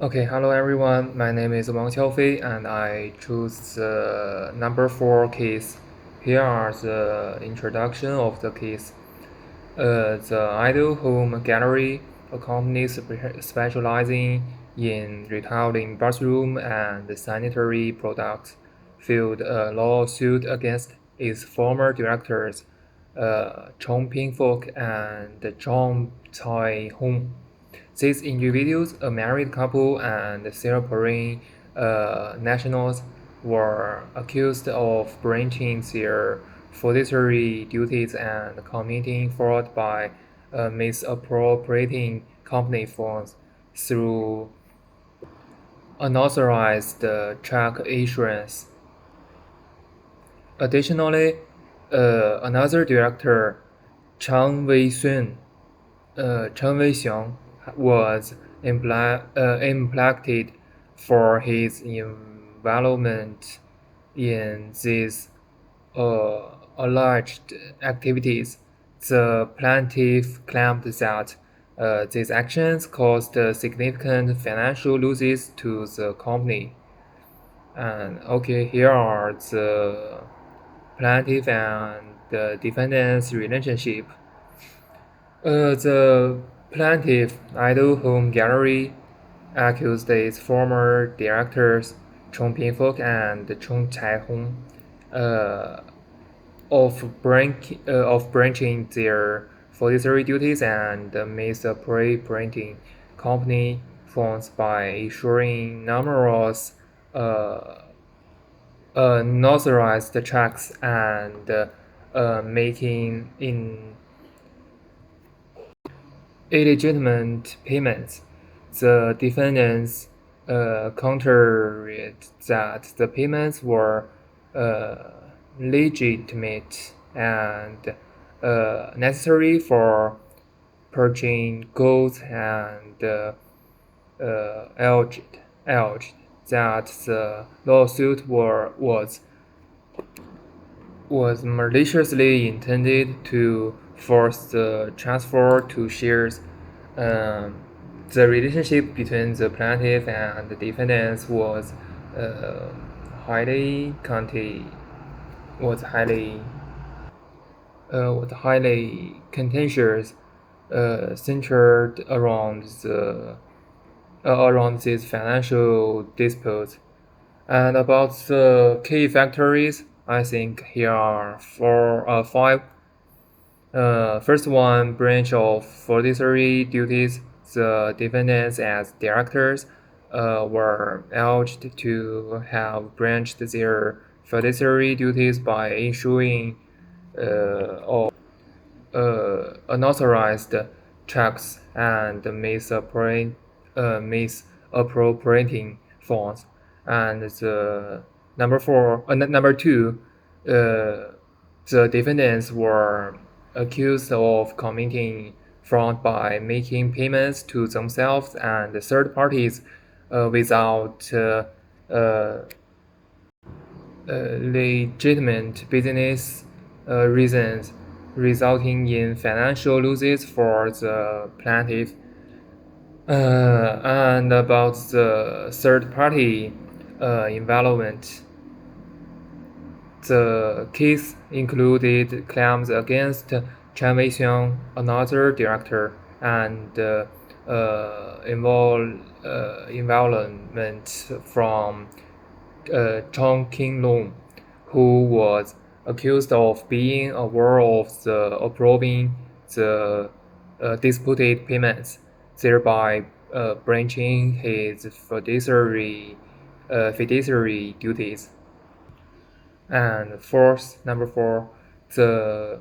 Okay, hello everyone. My name is Wang Qiaofei, and I choose the number 4 case. Here are the introduction of the case. The Idle Home Gallery, a company specializing in retailing bathroom and sanitary products, filed a lawsuit against its former directors, Chong Ping-fok and Zhang Cai-hong. These individuals, a married couple and Singaporean nationals, were accused of breaching their fiduciary duties and committing fraud by misappropriating company funds through unauthorized check issuance. Additionally, another director, Chang Wei-sun, Chen Weixiong was implicated for his involvement in these alleged activities. The plaintiff claimed that these actions caused significant financial losses to the company. And okay, here are the plaintiff and the defendant's relationship. The plaintiff, Idle Home Gallery, accused its former directors, Chong Ping-fok and Chong Chai-hong, uh, of breaching their fiduciary duties and misappropriating company funds by issuing numerous uh, unauthorized checks and making illegitimate payments. The defendants countered that the payments were uh, legitimate and necessary for purchasing goods and alleged that the lawsuit was maliciously intended to force the transfer to shares. Um, the relationship between the plaintiff and the defendants uh, highly conti- was highly contentious, centered around these financial disputes. And about the key factories, I think here are five. First one, branch of fiduciary duties. The defendants as directors were alleged to have breached their fiduciary duties by issuing or unauthorized checks and misappropriating funds. And the number two, the defendants were accused of committing fraud by making payments to themselves and third parties without legitimate business reasons, resulting in financial losses for the plaintiff. And about the third party involvement, the case included claims against Chen Weixiong, another director, and involvement from Chong Qing-long, who was accused of being aware of the approving the disputed payments, thereby breaching his fiduciary duties. And number four, the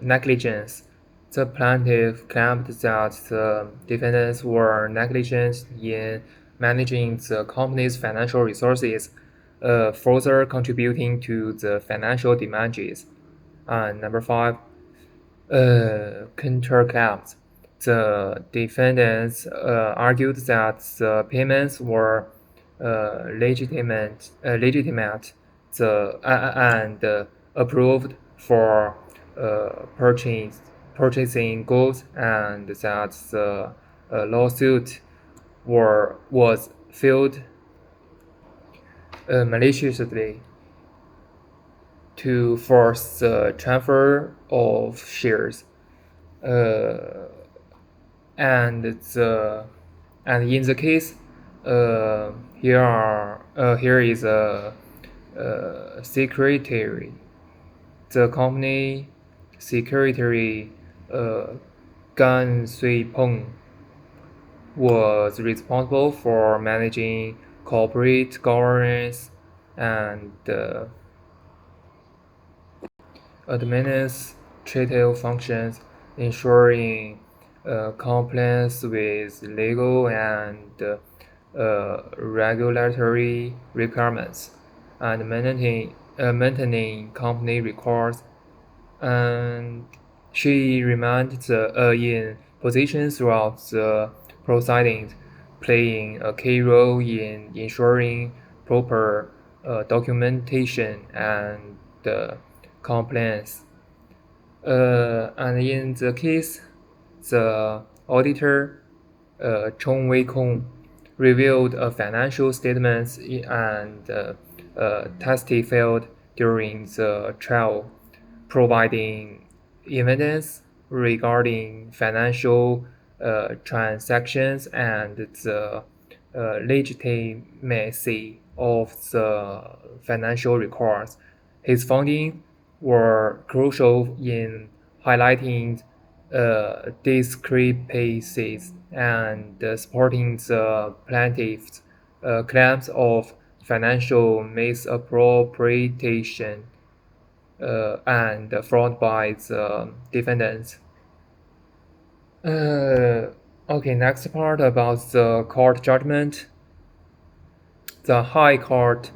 negligence. The plaintiff claimed that the defendants were negligent in managing the company's financial resources, further contributing to the financial damages. And number five, counterclaims. The defendants argued that the payments were legitimate and approved for purchasing goods, and that the lawsuit was filed maliciously to force the transfer of shares, uh, and in the case, here is a secretary. The company secretary, Gan Sui-peng, was responsible for managing corporate governance and administrative functions, ensuring compliance with legal and regulatory requirements, and maintaining company records. And she remained in position throughout the proceedings, playing a key role in ensuring proper documentation and compliance. And in the case, the auditor, Chong Wei-kong, reviewed financial statements and testified during the trial, providing evidence regarding financial transactions and the legitimacy of the financial records. His findings were crucial in highlighting discrepancies and supporting the plaintiff's claims of financial misappropriation and fraud by the defendants. Okay, next part about the court judgment. The High Court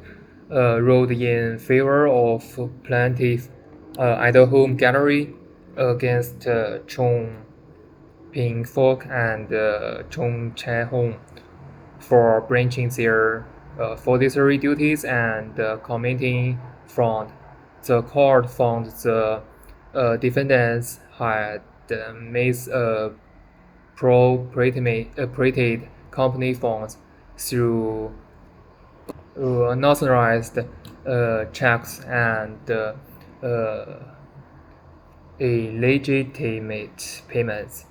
ruled in favor of plaintiff at the home gallery against Chong Ping-fok and Chong Chae-hong for breaching their fiduciary duties and committing fraud. The court found the defendants had misappropriated company funds through unauthorized checks and illegitimate payments.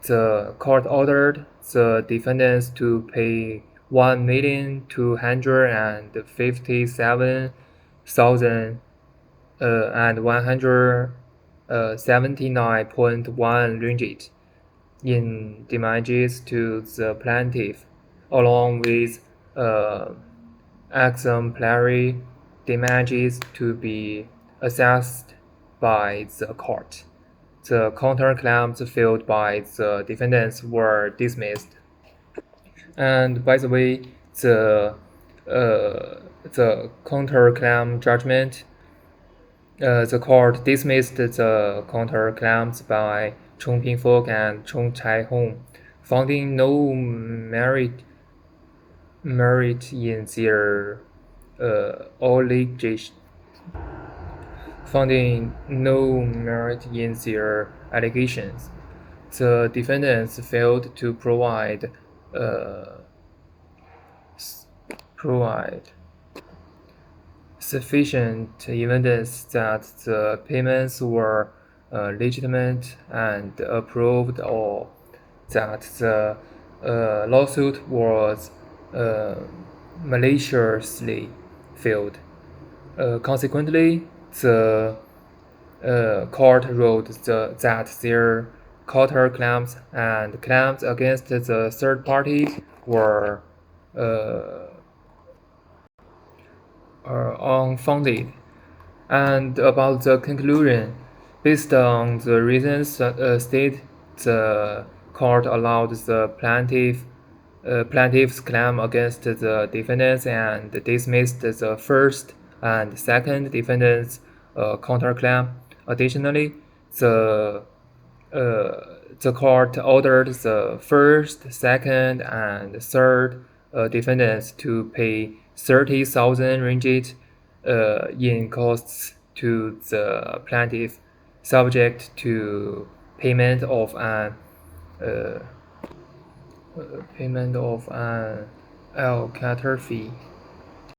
The court ordered the defendants to pay 1,257,179.1 ringgit in damages to the plaintiff, along with exemplary damages to be assessed by the court. The counterclaims filed by the defendants were dismissed. And by the way, the counterclaim judgment, the court dismissed the counterclaims by Chong Ping-fok and Chong Chae-hong, finding no merit in their allegations. Finding no merit in their allegations, the defendants failed to provide sufficient evidence that the payments were legitimate and approved, or that the lawsuit was maliciously filed. Consequently, the court ruled that their counterclaims and claims against the third party were unfounded. And about the conclusion, based on the reasons stated, the court allowed the plaintiff's claim against the defendants and dismissed the first and second defendants' counterclaim. Additionally, the court ordered the first, second, and third defendants to pay 30,000 ringgit in costs to the plaintiff, subject to payment of an payment of an allocator fee.